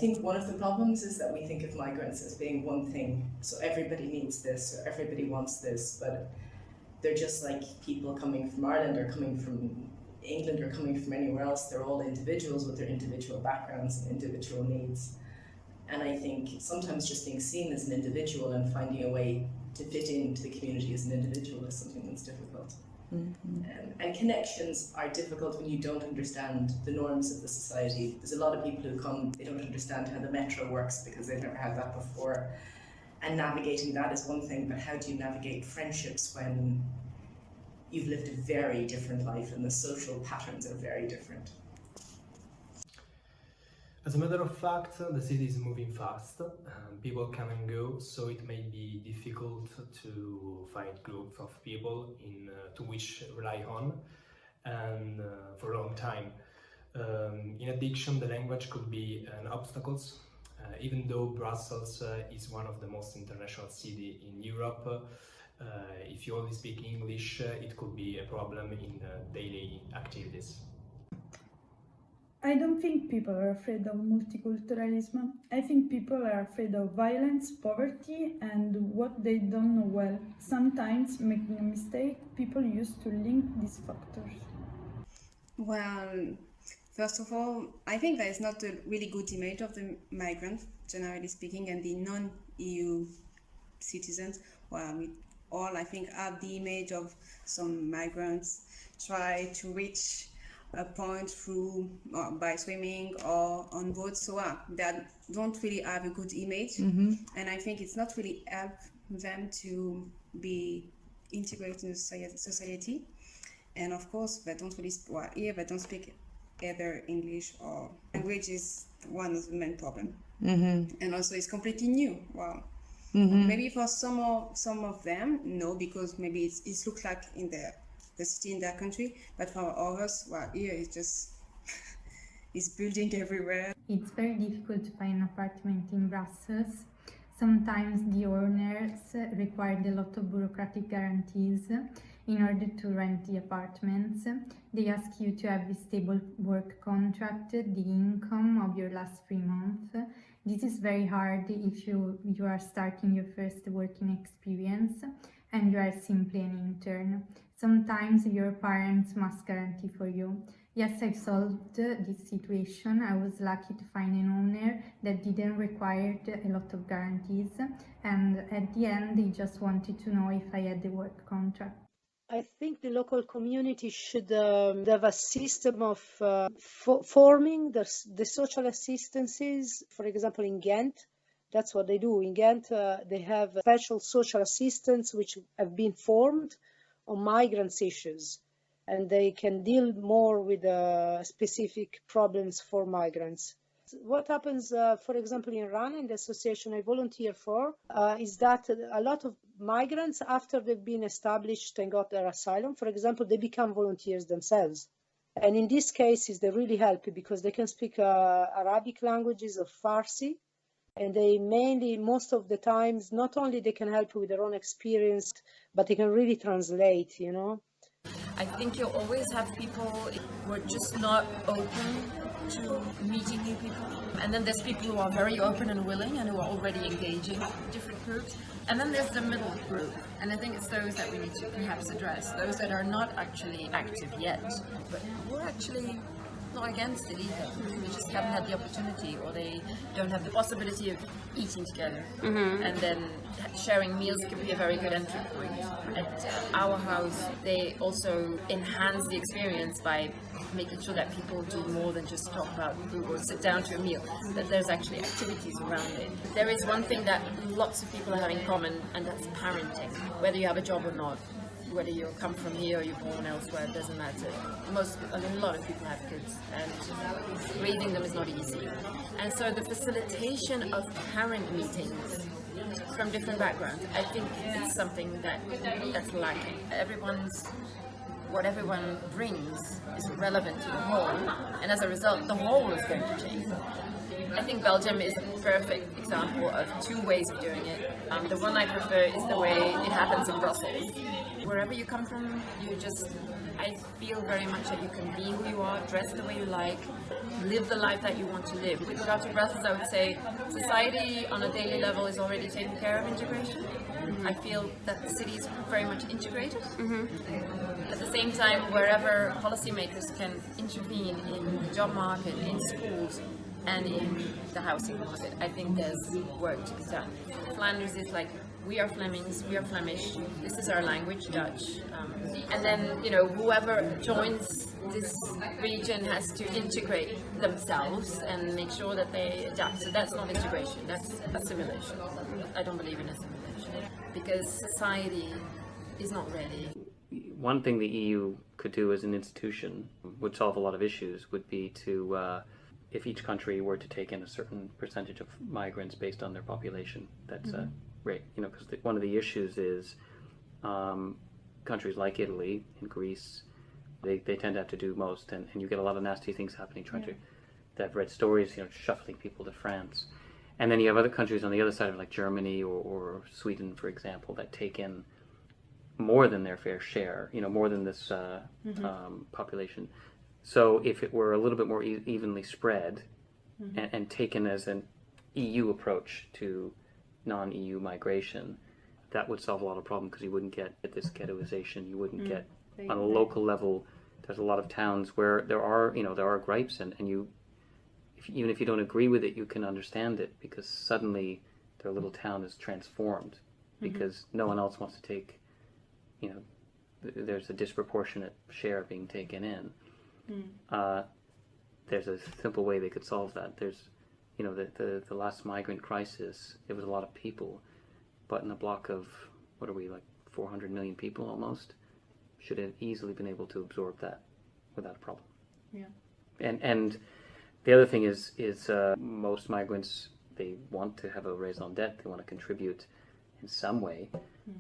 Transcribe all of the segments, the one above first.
think one of the problems is that we think of migrants as being one thing. So everybody needs this, or everybody wants this, but they're just like people coming from Ireland or coming from England or coming from anywhere else. They're all individuals with their individual backgrounds and individual needs. And I think sometimes just being seen as an individual and finding a way to fit into the community as an individual is something that's difficult. Mm-hmm. And connections are difficult when you don't understand the norms of the society. There's a lot of people who come, they don't understand how the metro works because they've never had that before. And navigating that is one thing, but how do you navigate friendships when you've lived a very different life and the social patterns are very different? As a matter of fact, the city is moving fast, people come and go, so it may be difficult to find groups of people to which rely on and for a long time. In addition, the language could be an obstacle, even though Brussels is one of the most international cities in Europe. If you only speak English, it could be a problem in daily activities. I don't think people are afraid of multiculturalism. I think people are afraid of violence, poverty, and what they don't know well. Sometimes, making a mistake, people used to link these factors. Well, first of all, I think there is not a really good image of the migrant, generally speaking, and the non-EU citizens. Well, we all, I think, have the image of some migrants try to reach a point through by swimming or on boats, so they don't really have a good image. Mm-hmm. And I think it's not really help them to be integrated in society. And of course, they don't really they don't speak either English or language is one of the main problems. Mm-hmm. And also, it's completely new. Wow. Mm-hmm. Maybe for some of them, no, because maybe it looks like in the city in their country, but for others, well, here it's just it's building everywhere. It's very difficult to find an apartment in Brussels. Sometimes the owners require a lot of bureaucratic guarantees in order to rent the apartments. They ask you to have a stable work contract, the income of your last 3 months. This is very hard if you are starting your first working experience and you are simply an intern. Sometimes your parents must guarantee for you. Yes, I solved this situation. I was lucky to find an owner that didn't require a lot of guarantees, and at the end they just wanted to know if I had the work contract. I think the local community should have a system of forming the social assistances. For example, in Ghent, that's what they do. In Ghent, they have special social assistants which have been formed on migrants issues, and they can deal more with specific problems for migrants. What happens, for example, in RAN, in the association I volunteer for, is that a lot of migrants, after they've been established and got their asylum, for example, they become volunteers themselves. And in these cases, they really help because they can speak Arabic languages or Farsi, and they mainly, most of the times, not only they can help with their own experience, but they can really translate, you know. I think you'll always have people who are just not open to meeting new people. And then there's people who are very open and willing and who are already engaging different groups. And then there's the middle group. And I think it's those that we need to perhaps address. Those that are not actually active yet, but who are actually not against it either. They just haven't had the opportunity, or they don't have the possibility of eating together. Mm-hmm. And then sharing meals can be a very good entry point. At our house, they also enhance the experience by making sure that people do more than just talk about food or sit down to a meal, that there's actually activities around it. There is one thing that lots of people have in common, and that's parenting. Whether you have a job or not, whether you come from here or you're born elsewhere, it doesn't matter. A lot of people have kids, and raising them is not easy. And so the facilitation of parent meetings from different backgrounds, I think it's something that's lacking. Everyone's what everyone brings is relevant to the whole, and as a result, the whole is going to change. I think Belgium is a perfect example of two ways of doing it. The one I prefer is the way it happens in Brussels. Wherever you come from, I feel very much that you can be who you are, dress the way you like, live the life that you want to live. With regard to Brussels, I would say society on a daily level is already taking care of integration. I feel that the city is very much integrated. At the same time, wherever policymakers can intervene in the job market, in schools, and in the housing market, I think there's work to be done. Flanders is like, we are Flemings, we are Flemish, this is our language, Dutch. And then, whoever joins this region has to integrate themselves and make sure that they adapt. So that's not integration, that's assimilation. I don't believe in assimilation because society is not ready. One thing the EU could do as an institution would solve a lot of issues would be to if each country were to take in a certain percentage of migrants based on their population, that's right. Because one of the issues is countries like Italy and Greece, they tend to have to do most, and you get a lot of nasty things happening. I've read stories, shuffling people to France, and then you have other countries on the other side of it, like Germany or Sweden, for example, that take in more than their fair share, more than this population. So if it were a little bit more evenly spread and taken as an EU approach to non-EU migration, that would solve a lot of problems because you wouldn't get this ghettoization. You wouldn't get, on a local level, there's a lot of towns where there are gripes and even if you don't agree with it, you can understand it because suddenly their little town is transformed because no one else wants to take, there's a disproportionate share being taken in. There's a simple way they could solve that. There's, the last migrant crisis, it was a lot of people, but in a block of, 400 million people almost, should have easily been able to absorb that without a problem. Yeah. And the other thing is most migrants, they want to have a raison d'etre, they want to contribute in some way.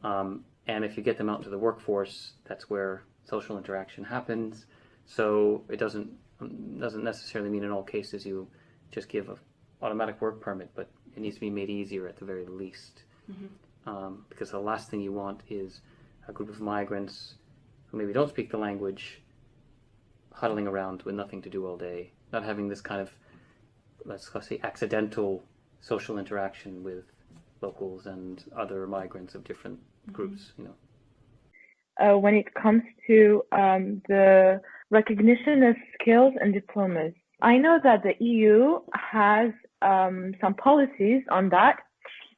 And if you get them out into the workforce, that's where social interaction happens. So it doesn't necessarily mean in all cases you just give an automatic work permit, but it needs to be made easier at the very least. Because the last thing you want is a group of migrants who maybe don't speak the language huddling around with nothing to do all day, not having this kind of, let's say, accidental social interaction with locals and other migrants of different groups, When it comes to the recognition of skills and diplomas, I know that the EU has some policies on that.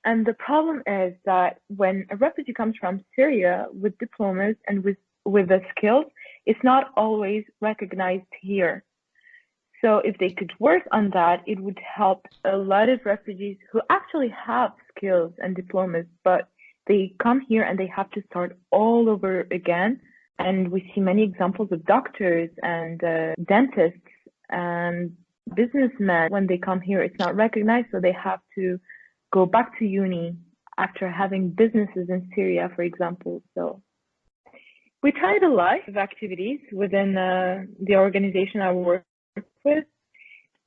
And the problem is that when a refugee comes from Syria with diplomas and with the skills, it's not always recognized here. So if they could work on that, it would help a lot of refugees who actually have skills and diplomas, but they come here and they have to start all over again. And we see many examples of doctors and dentists and businessmen. When they come here, it's not recognized, so they have to go back to uni after having businesses in Syria, for example. So we tried a lot of activities within the organization I work with.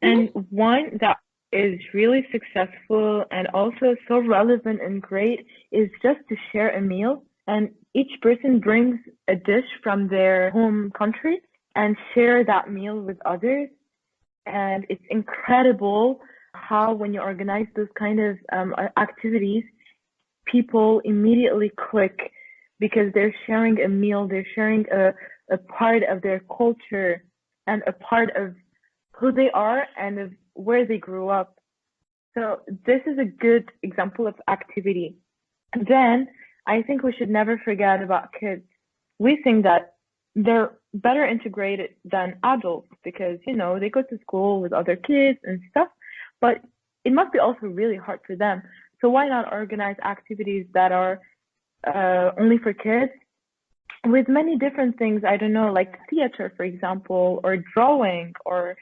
And one that is really successful and also so relevant and great is just to share a meal. And each person brings a dish from their home country and share that meal with others. And it's incredible how when you organize those kind of activities, people immediately click because they're sharing a meal, they're sharing a part of their culture and a part of who they are and of where they grew up. So this is a good example of activity. And then I think we should never forget about kids. We think that they're better integrated than adults because, they go to school with other kids and stuff, but it must be also really hard for them. So why not organize activities that are only for kids with many different things, I don't know, like theater, for example, or drawing or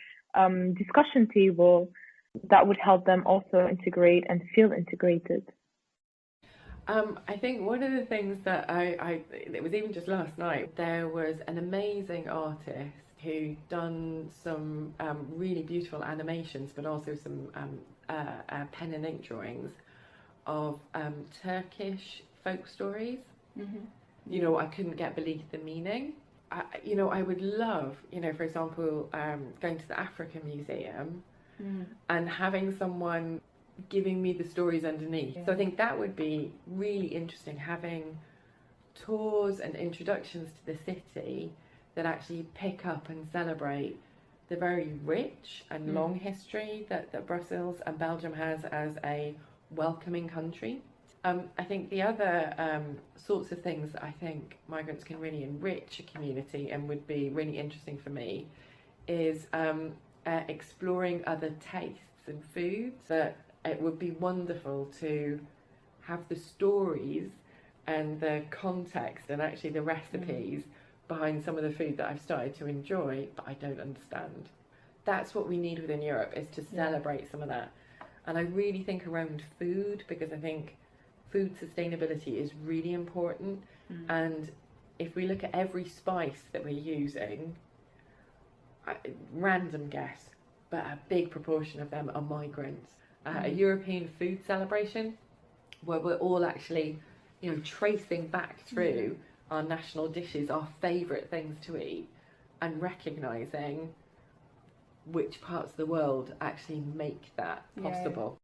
discussion table that would help them also integrate and feel integrated. I think one of the things that it was even just last night, there was an amazing artist who done some really beautiful animations, but also some pen and ink drawings of Turkish folk stories. You know, I couldn't believe the meaning. I would love, for example, going to the Africa Museum and having someone giving me the stories underneath. So I think that would be really interesting, having tours and introductions to the city that actually pick up and celebrate the very rich and long history that Brussels and Belgium has as a welcoming country. I think the other sorts of things that I think migrants can really enrich a community and would be really interesting for me is exploring other tastes and foods. That it would be wonderful to have the stories and the context and actually the recipes behind some of the food that I've started to enjoy, but I don't understand. That's what we need within Europe, is to celebrate some of that. And I really think around food, because I think food sustainability is really important. And if we look at every spice that we're using, random guess, but a big proportion of them are migrants. A European food celebration where we're all actually, tracing back through our national dishes, our favourite things to eat, and recognising which parts of the world actually make that possible.